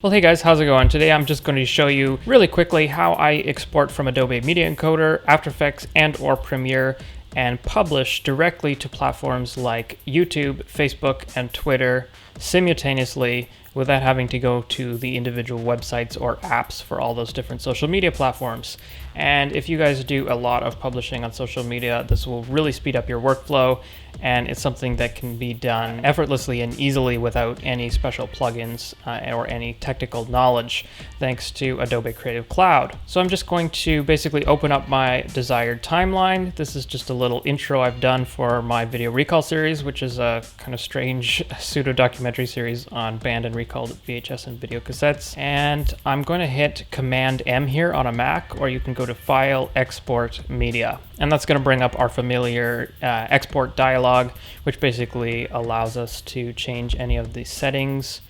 Well, hey guys, how's it going? Today I'm just going to show you really quickly how I export from Adobe Media Encoder, After Effects, and/or Premiere and publish directly to platforms like YouTube, Facebook, and Twitter simultaneously without having to go to the individual websites or apps for all those different social media platforms. And if you guys do a lot of publishing on social media, this will really speed up your workflow, and it's something that can be done effortlessly and easily without any special plugins or any technical knowledge, thanks to Adobe Creative Cloud. So I'm just going to basically open up my desired timeline. This is just a little intro I've done for my video recall series, which is a kind of strange pseudo-documentary series on banned and recalled VHS and video cassettes. And I'm going to hit Command M here on a Mac, or you can go to File, Export, Media. And that's going to bring up our familiar export dialog, which basically allows us to change any of the settings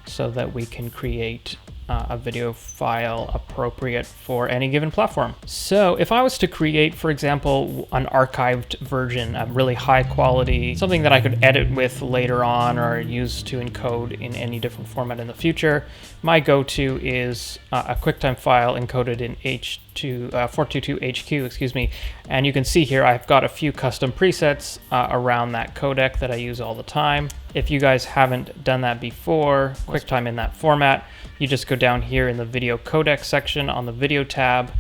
so that we can create a video file appropriate for any given platform. So if I was to create, for example, an archived version, a really high quality, something that I could edit with later on or use to encode in any different format in the future, my go-to is a QuickTime file encoded in 422HQ, excuse me. And you can see here I've got a few custom presets around that codec that I use all the time. If you guys haven't done that before, QuickTime in that format, you just go down here in the video codec section on the video tab,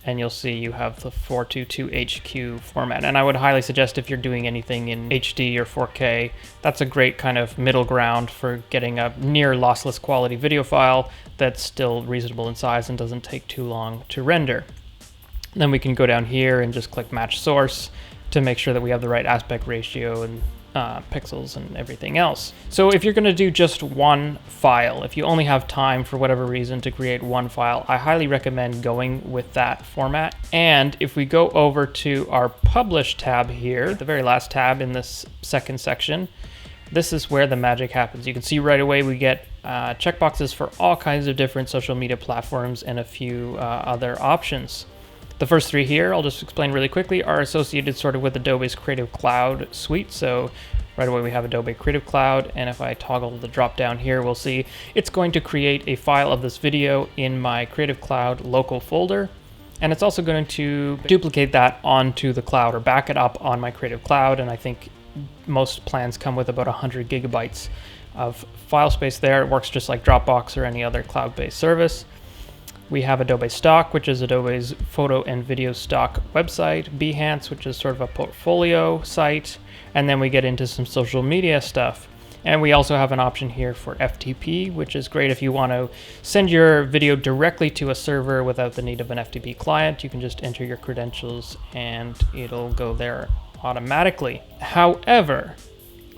and you'll see you have the 422HQ format. And I would highly suggest if you're doing anything in HD or 4K, that's a great kind of middle ground for getting a near lossless quality video file that's still reasonable in size and doesn't take too long to render. Then we can go down here and just click Match Source to make sure that we have the right aspect ratio and pixels and everything else. So if you're going to do just one file, if you only have time for whatever reason to create one file, I highly recommend going with that format. And if we go over to our Publish tab here, the very last tab in this second section, this is where the magic happens. You can see right away we get checkboxes for all kinds of different social media platforms and a few other options. The first three here, I'll just explain really quickly, are associated sort of with Adobe's Creative Cloud suite. So right away we have Adobe Creative Cloud, and if I toggle the drop down here, we'll see it's going to create a file of this video in my Creative Cloud local folder. And it's also going to duplicate that onto the cloud or back it up on my Creative Cloud. And I think most plans come with about 100 gigabytes of file space there. It works just like Dropbox or any other cloud-based service. We have Adobe Stock, which is Adobe's photo and video stock website, Behance, which is sort of a portfolio site, and then we get into some social media stuff. And we also have an option here for FTP, which is great if you want to send your video directly to a server without the need of an FTP client. You can just enter your credentials and it'll go there automatically. However,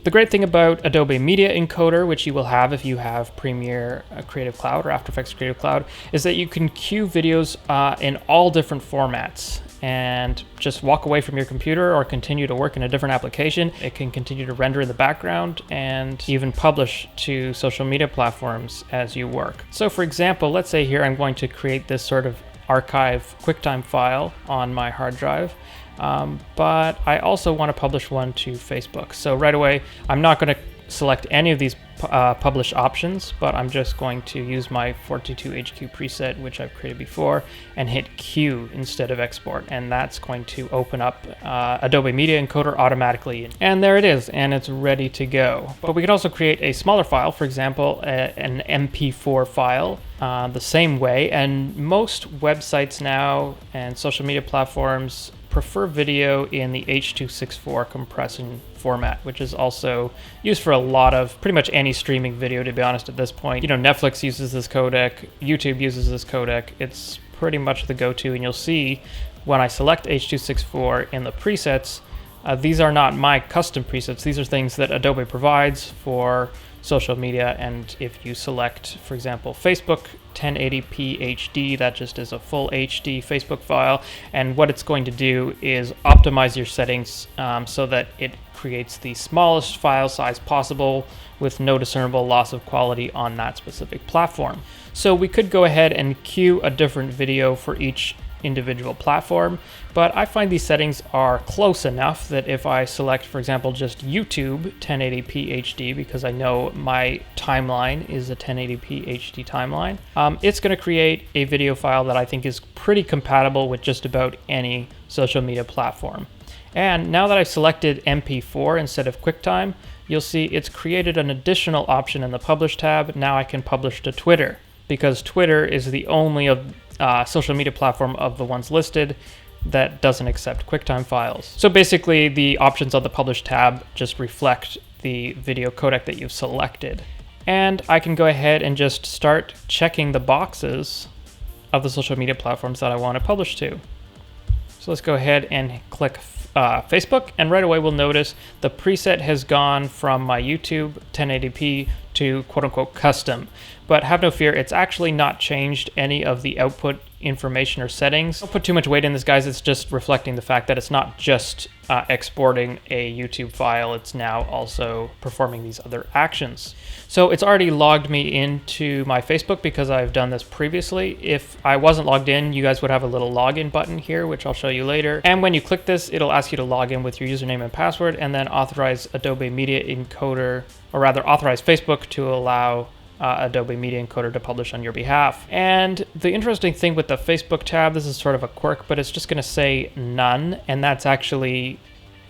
the great thing about Adobe Media Encoder, which you will have if you have Premiere Creative Cloud or After Effects Creative Cloud, is that you can queue videos in all different formats and just walk away from your computer or continue to work in a different application. It can continue to render in the background and even publish to social media platforms as you work. So for example, let's say here I'm going to create this sort of archive QuickTime file on my hard drive. But I also want to publish one to Facebook. So right away, I'm not going to select any of these publish options, but I'm just going to use my 422HQ preset, which I've created before, and hit Q instead of export. And that's going to open up Adobe Media Encoder automatically. And there it is, and it's ready to go. But we can also create a smaller file, for example, an MP4 file, the same way. And most websites now and social media platforms prefer video in the H.264 compression format, which is also used for a lot of pretty much any streaming video, to be honest, at this point. You know, Netflix uses this codec, YouTube uses this codec. It's pretty much the go-to, and you'll see when I select H.264 in the presets, these are not my custom presets. These are things that Adobe provides for social media. And if you select, for example, Facebook 1080p HD, that just is a full HD Facebook file. And what it's going to do is optimize your settings so that it creates the smallest file size possible with no discernible loss of quality on that specific platform. So we could go ahead and queue a different video for each individual platform, but I find these settings are close enough that if I select, for example, just YouTube 1080p HD, because I know my timeline is a 1080p HD timeline, it's going to create a video file that I think is pretty compatible with just about any social media platform. And now that I've selected MP4 instead of QuickTime, you'll see it's created an additional option in the Publish tab. Now I can publish to Twitter, because Twitter is the only social media platform of the ones listed that doesn't accept QuickTime files. So basically, the options on the Publish tab just reflect the video codec that you've selected. And I can go ahead and just start checking the boxes of the social media platforms that I want to publish to. So let's go ahead and click Facebook, and right away we'll notice the preset has gone from my YouTube 1080p to quote-unquote custom. But have no fear, it's actually not changed any of the output information or settings. Don't put too much weight in this, guys. It's just reflecting the fact that it's not just exporting a YouTube file, it's now also performing these other actions. So it's already logged me into my Facebook because I've done this previously. If I wasn't logged in, you guys would have a little login button here, which I'll show you later. And when you click this, it'll ask you to log in with your username and password, and then authorize Adobe Media Encoder, or rather authorize Facebook to allow Adobe Media Encoder to publish on your behalf. And the interesting thing with the Facebook tab, this is sort of a quirk, but it's just going to say none, and that's actually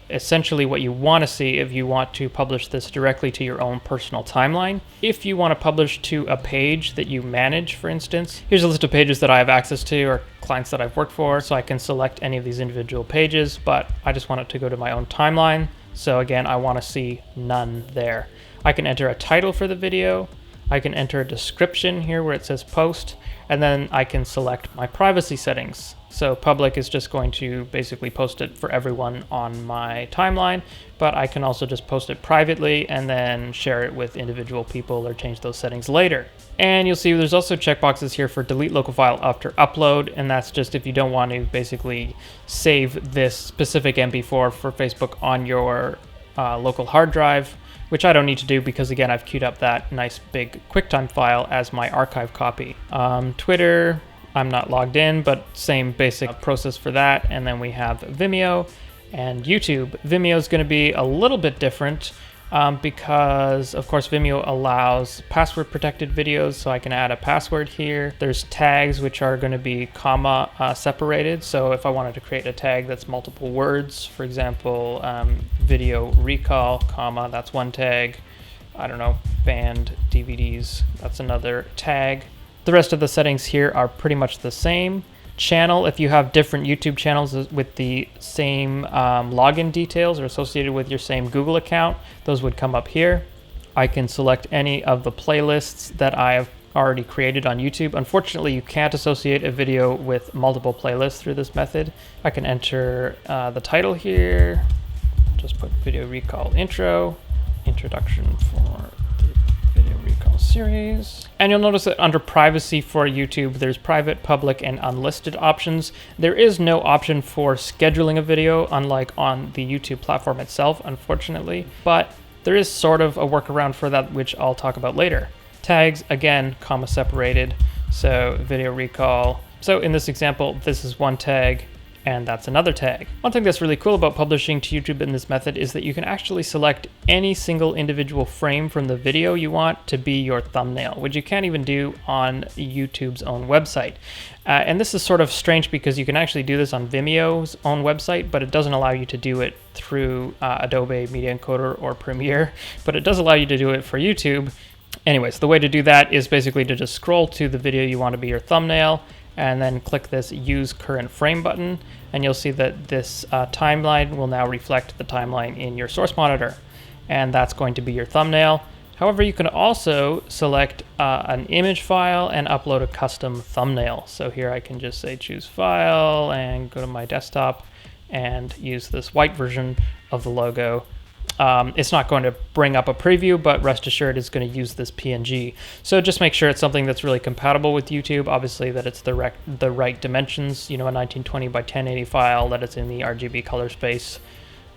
essentially what you want to see if you want to publish this directly to your own personal timeline. If you want to publish to a page that you manage, for instance, here's a list of pages that I have access to, or clients that I've worked for, so I can select any of these individual pages, but I just want it to go to my own timeline. So again, I want to see none there. I can enter a title for the video, I can enter a description here where it says post, and then I can select my privacy settings. So public is just going to basically post it for everyone on my timeline, but I can also just post it privately and then share it with individual people or change those settings later. And you'll see there's also checkboxes here for delete local file after upload, and that's just if you don't want to basically save this specific MP4 for Facebook on your local hard drive, which I don't need to do because, again, I've queued up that nice big QuickTime file as my archive copy. Twitter, I'm not logged in, but same basic process for that. And then we have Vimeo and YouTube. Vimeo is going to be a little bit different because, of course, Vimeo allows password protected videos, so I can add a password here. There's tags, which are going to be comma separated. So if I wanted to create a tag that's multiple words, for example, video recall, comma, that's one tag. I don't know, banned DVDs, that's another tag. The rest of the settings here are pretty much the same. Channel, if you have different YouTube channels with the same login details or associated with your same Google account, those would come up here. I can select any of the playlists that I have already created on YouTube. Unfortunately, you can't associate a video with multiple playlists through this method. I can enter the title here, just put video recall intro, introduction for video recall series. And you'll notice that under privacy for YouTube, there's private, public, and unlisted options. There is no option for scheduling a video, unlike on the YouTube platform itself, unfortunately, but there is sort of a workaround for that, which I'll talk about later. Tags, again, comma separated, so video recall. So in this example, this is one tag, and that's another tag. One thing that's really cool about publishing to YouTube in this method is that you can actually select any single individual frame from the video you want to be your thumbnail, which you can't even do on YouTube's own website. And this is sort of strange because you can actually do this on Vimeo's own website, but it doesn't allow you to do it through Adobe Media Encoder or Premiere, but it does allow you to do it for YouTube. Anyways, the way to do that is basically to just scroll to the video you want to be your thumbnail, and then click this Use Current Frame button, and you'll see that this timeline will now reflect the timeline in your source monitor, and that's going to be your thumbnail. However, you can also select an image file and upload a custom thumbnail. So here I can just say choose file and go to my desktop and use this white version of the logo. It's not going to bring up a preview, but rest assured it's going to use this PNG. So just make sure it's something that's really compatible with YouTube. Obviously that it's the right dimensions, you know, a 1920 by 1080 file, that it's in the RGB color space,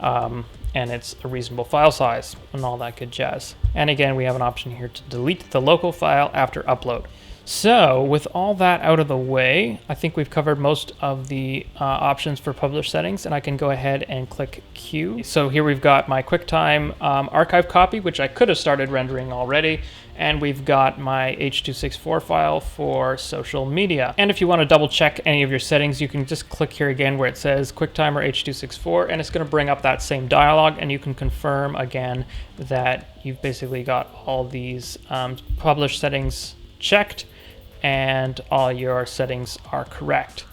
and it's a reasonable file size and all that good jazz. And again, we have an option here to delete the local file after upload. So with all that out of the way, I think we've covered most of the options for publish settings, and I can go ahead and click Q. So here we've got my QuickTime archive copy, which I could have started rendering already, and we've got my H.264 file for social media. And if you want to double check any of your settings, you can just click here again where it says QuickTime or H.264, and it's going to bring up that same dialog, and you can confirm again that you've basically got all these publish settings checked and all your settings are correct.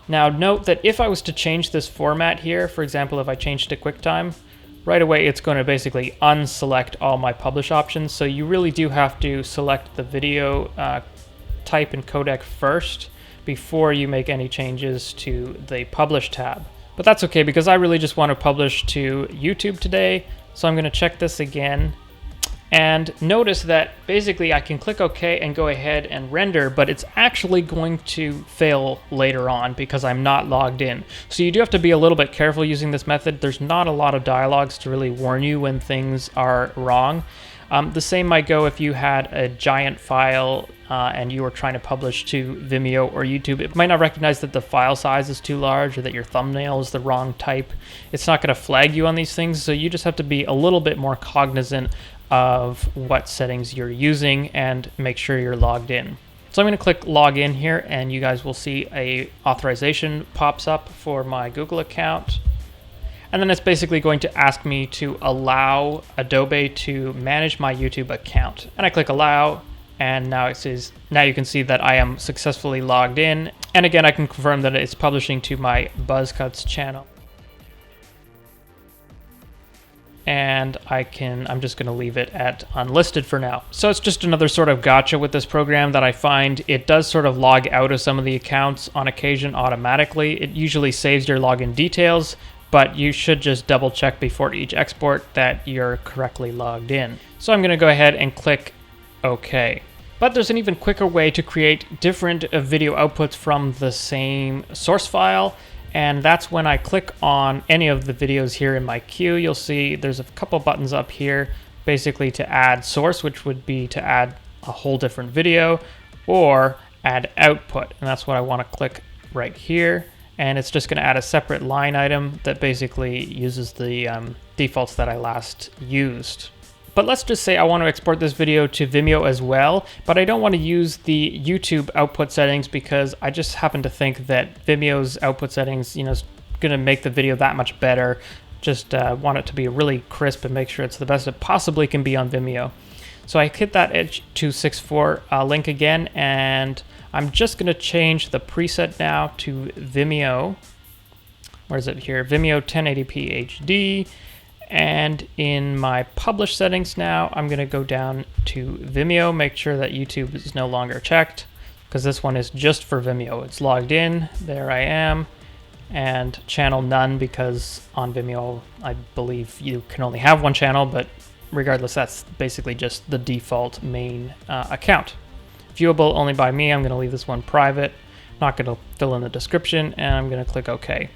Now note that if I was to change this format here, for example, if I change to QuickTime, right away it's going to basically unselect all my publish options. So you really do have to select the video type and codec first before you make any changes to the publish tab. But that's okay because I really just want to publish to YouTube today. So I'm going to check this again. And notice that basically I can click OK and go ahead and render, but it's actually going to fail later on because I'm not logged in. So you do have to be a little bit careful using this method. There's not a lot of dialogues to really warn you when things are wrong. The same might go if you had a giant file and you were trying to publish to Vimeo or YouTube. It might not recognize that the file size is too large or that your thumbnail is the wrong type. It's not going to flag you on these things, so you just have to be a little bit more cognizant of what settings you're using and make sure you're logged in. So I'm going to click log in here, and you guys will see a authorization pops up for my Google account. And then it's basically going to ask me to allow Adobe to manage my YouTube account. And I click allow, and now it says, now you can see that I am successfully logged in. And again, I can confirm that it's publishing to my BuzzCuts channel. And I'm just going to leave it at unlisted for now. So it's just another sort of gotcha with this program that I find it does sort of log out of some of the accounts on occasion automatically. It usually saves your login details, but you should just double check before each export that you're correctly logged in. So I'm going to go ahead and click OK. But there's an even quicker way to create different video outputs from the same source file. And that's when I click on any of the videos here in my queue. You'll see there's a couple buttons up here, basically to add source, which would be to add a whole different video, or add output. And that's what I want to click right here. And it's just going to add a separate line item that basically uses the defaults that I last used. But let's just say I want to export this video to Vimeo as well, but I don't want to use the YouTube output settings because I just happen to think that Vimeo's output settings, is going to make the video that much better. Just want it to be really crisp and make sure it's the best it possibly can be on Vimeo. So I hit that H.264 link again, and I'm just going to change the preset now to Vimeo. Where is it here? Vimeo 1080p HD. And in my publish settings now, I'm going to go down to Vimeo, make sure that YouTube is no longer checked, because this one is just for Vimeo. It's logged in, there I am, and channel none, because on Vimeo, I believe you can only have one channel, but regardless, that's basically just the default main account. Viewable only by me, I'm going to leave this one private, not going to fill in the description, and I'm going to click OK.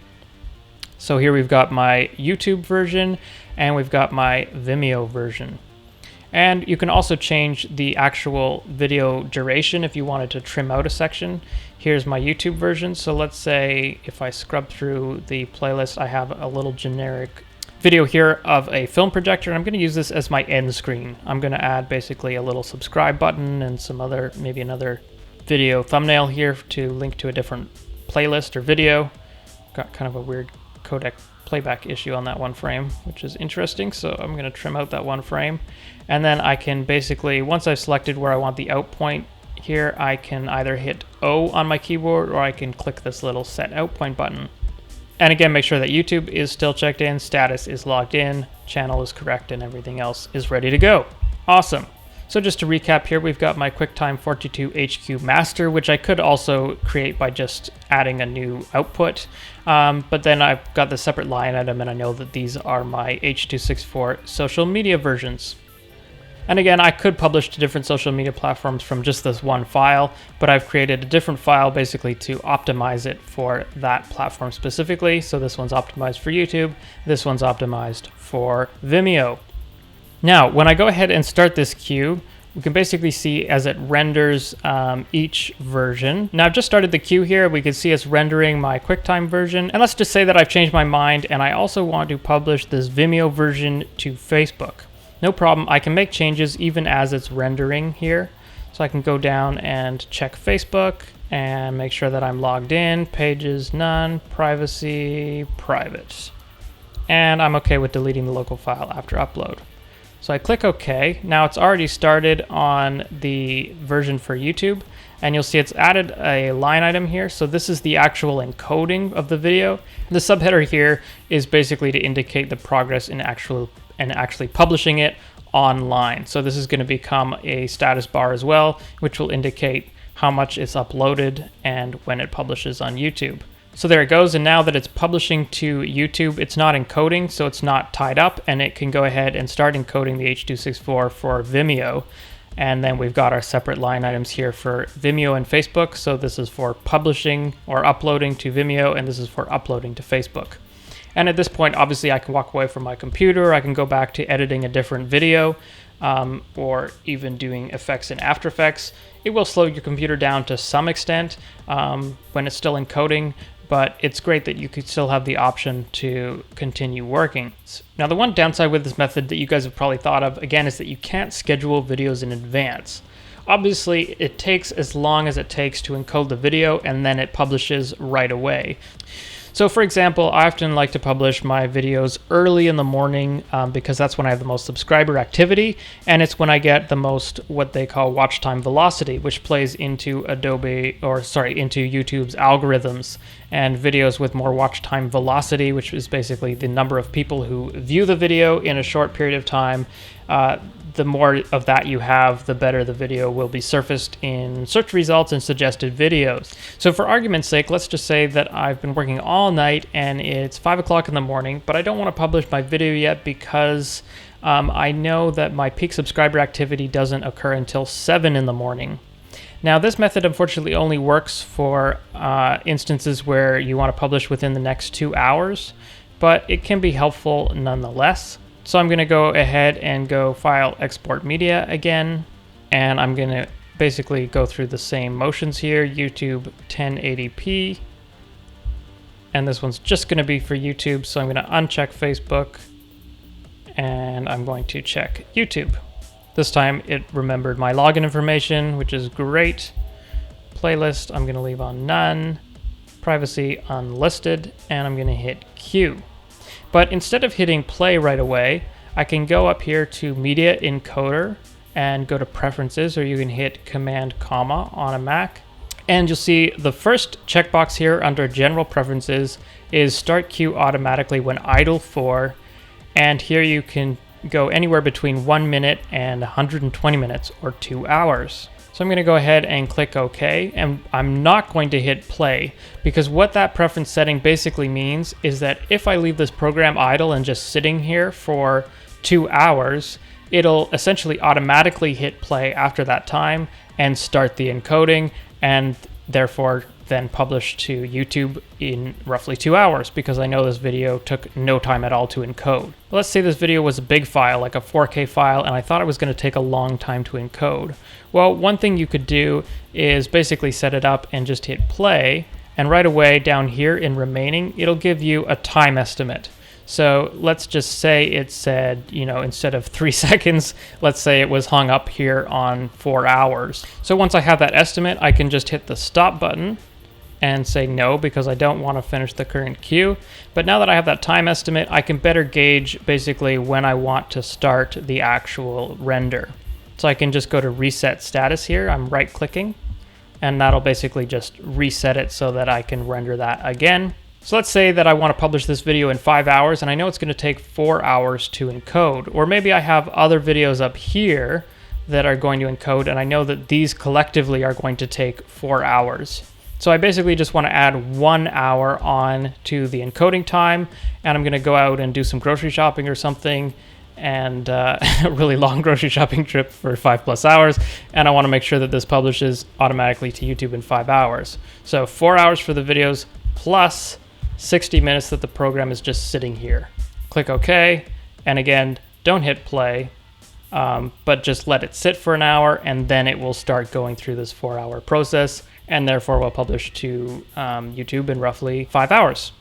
So here we've got my YouTube version and we've got my Vimeo version. And you can also change the actual video duration if you wanted to trim out a section. Here's my YouTube version. So let's say if I scrub through the playlist, I have a little generic video here of a film projector. I'm going to use this as my end screen. I'm going to add basically a little subscribe button and some other, maybe another video thumbnail here to link to a different playlist or video. Got kind of a weird codec playback issue on that one frame, which is interesting. So I'm going to trim out that one frame. And then I can basically, once I've selected where I want the out point here, I can either hit O on my keyboard or I can click this little set out point button. And again, make sure that YouTube is still checked in, status is logged in, channel is correct, and everything else is ready to go. Awesome. So just to recap here, we've got my QuickTime 42HQ master, which I could also create by just adding a new output. But then I've got the separate line item, and I know that these are my H.264 social media versions. And again, I could publish to different social media platforms from just this one file, but I've created a different file basically to optimize it for that platform specifically. So this one's optimized for YouTube, this one's optimized for Vimeo. Now, when I go ahead and start this queue, we can basically see as it renders each version. Now I've just started the queue here. We can see it's rendering my QuickTime version. And let's just say that I've changed my mind and I also want to publish this Vimeo version to Facebook. No problem, I can make changes even as it's rendering here. So I can go down and check Facebook and make sure that I'm logged in, pages none, privacy, private. And I'm okay with deleting the local file after upload. So I click OK. Now it's already started on the version for YouTube, and you'll see it's added a line item here. So this is the actual encoding of the video. The subheader here is basically to indicate the progress in actually publishing it online. So this is going to become a status bar as well, which will indicate how much it's uploaded and when it publishes on YouTube. So there it goes, and now that it's publishing to YouTube, it's not encoding, so it's not tied up, and it can go ahead and start encoding the H.264 for Vimeo. And then we've got our separate line items here for Vimeo and Facebook. So this is for publishing or uploading to Vimeo, and this is for uploading to Facebook. And at this point, obviously, I can walk away from my computer. I can go back to editing a different video, or even doing effects in After Effects. It will slow your computer down to some extent when it's still encoding, but it's great that you could still have the option to continue working. Now, the one downside with this method that you guys have probably thought of, again, is that you can't schedule videos in advance. Obviously, it takes as long as it takes to encode the video, and then it publishes right away. So for example, I often like to publish my videos early in the morning because that's when I have the most subscriber activity, and it's when I get the most what they call watch time velocity, which plays into into YouTube's algorithms. And videos with more watch time velocity, which is basically the number of people who view the video in a short period of time, the more of that you have, the better the video will be surfaced in search results and suggested videos. So for argument's sake, let's just say that I've been working all night and it's 5 o'clock in the morning, but I don't want to publish my video yet because I know that my peak subscriber activity doesn't occur until 7 in the morning. Now, this method unfortunately only works for instances where you want to publish within the next 2 hours, but it can be helpful nonetheless. So I'm going to go ahead and go File, Export Media again, and I'm going to basically go through the same motions here, YouTube 1080p, and this one's just going to be for YouTube, so I'm going to uncheck Facebook, and I'm going to check YouTube. This time it remembered my login information, which is great. Playlist, I'm going to leave on none. Privacy unlisted, and I'm going to hit Q. But instead of hitting play right away, I can go up here to Media Encoder and go to Preferences, or you can hit Command comma on a Mac. And you'll see the first checkbox here under General Preferences is Start Queue Automatically when idle for, and here you can go anywhere between 1 minute and 120 minutes or 2 hours. So I'm going to go ahead and click OK, and I'm not going to hit play because what that preference setting basically means is that if I leave this program idle and just sitting here for 2 hours, it'll essentially automatically hit play after that time and start the encoding, and therefore then publish to YouTube in roughly 2 hours because I know this video took no time at all to encode. But let's say this video was a big file, like a 4K file, and I thought it was going to take a long time to encode. Well, one thing you could do is basically set it up and just hit play, and right away down here in remaining, it'll give you a time estimate. So let's just say it said, instead of 3 seconds, let's say it was hung up here on 4 hours. So once I have that estimate, I can just hit the stop button and say no because I don't want to finish the current queue. But now that I have that time estimate, I can better gauge basically when I want to start the actual render. So I can just go to reset status here. I'm right clicking, and that'll basically just reset it so that I can render that again. So let's say that I want to publish this video in 5 hours, and I know it's going to take 4 hours to encode. Or maybe I have other videos up here that are going to encode, and I know that these collectively are going to take 4 hours. So I basically just want to add 1 hour on to the encoding time, and I'm going to go out and do some grocery shopping or something, and a really long grocery shopping trip for 5+ hours, and I want to make sure that this publishes automatically to YouTube in 5 hours. So 4 hours for the videos plus 60 minutes that the program is just sitting here. Click OK, and again, don't hit play, but just let it sit for an hour, and then it will start going through this 4-hour process, and therefore will publish to YouTube in roughly 5 hours.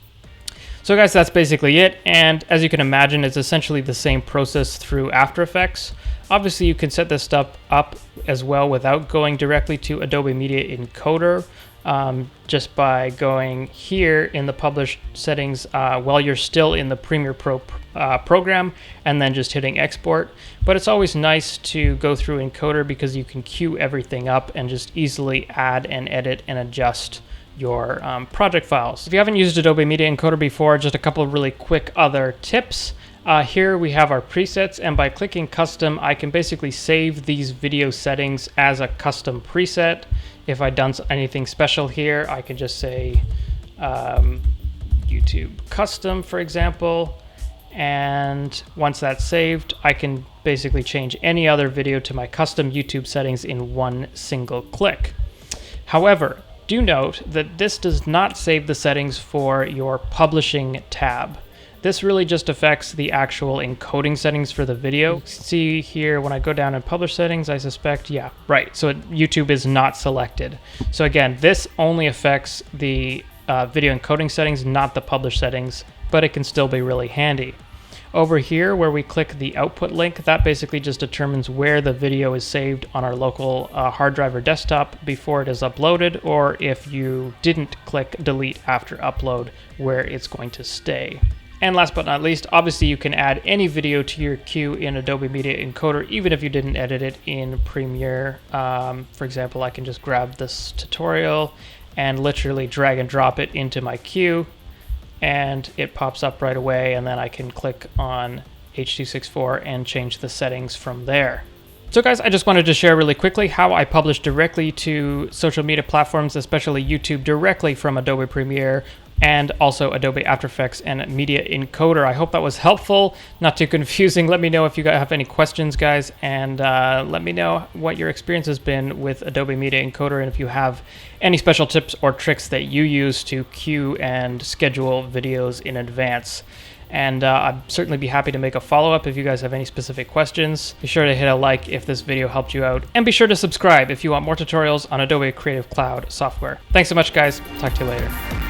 So guys, that's basically it. And as you can imagine, it's essentially the same process through After Effects. Obviously, you can set this stuff up as well without going directly to Adobe Media Encoder, just by going here in the publish settings while you're still in the Premiere Pro program, and then just hitting export. But it's always nice to go through Encoder because you can queue everything up and just easily add and edit and adjust your project files. If you haven't used Adobe Media Encoder before, just a couple of really quick other tips. Here we have our presets, and by clicking custom, I can basically save these video settings as a custom preset. If I've done anything special here, I can just say YouTube custom, for example. And once that's saved, I can basically change any other video to my custom YouTube settings in one single click. However, do note that this does not save the settings for your publishing tab. This really just affects the actual encoding settings for the video. See here, when I go down and publish settings, I suspect, yeah, right. So YouTube is not selected. So again, this only affects the video encoding settings, not the publish settings, but it can still be really handy. Over here, where we click the output link, that basically just determines where the video is saved on our local hard drive or desktop before it is uploaded, or if you didn't click delete after upload, where it's going to stay. And last but not least, obviously you can add any video to your queue in Adobe Media Encoder, even if you didn't edit it in Premiere. For example, I can just grab this tutorial and literally drag and drop it into my queue, and it pops up right away, and then I can click on H.264 and change the settings from there. So guys, I just wanted to share really quickly how I publish directly to social media platforms, especially YouTube, directly from Adobe Premiere and also Adobe After Effects and Media Encoder. I hope that was helpful, not too confusing. Let me know if you guys have any questions, guys, and let me know what your experience has been with Adobe Media Encoder, and if you have any special tips or tricks that you use to queue and schedule videos in advance. And I'd certainly be happy to make a follow-up if you guys have any specific questions. Be sure to hit a like if this video helped you out, and be sure to subscribe if you want more tutorials on Adobe Creative Cloud software. Thanks so much, guys. Talk to you later.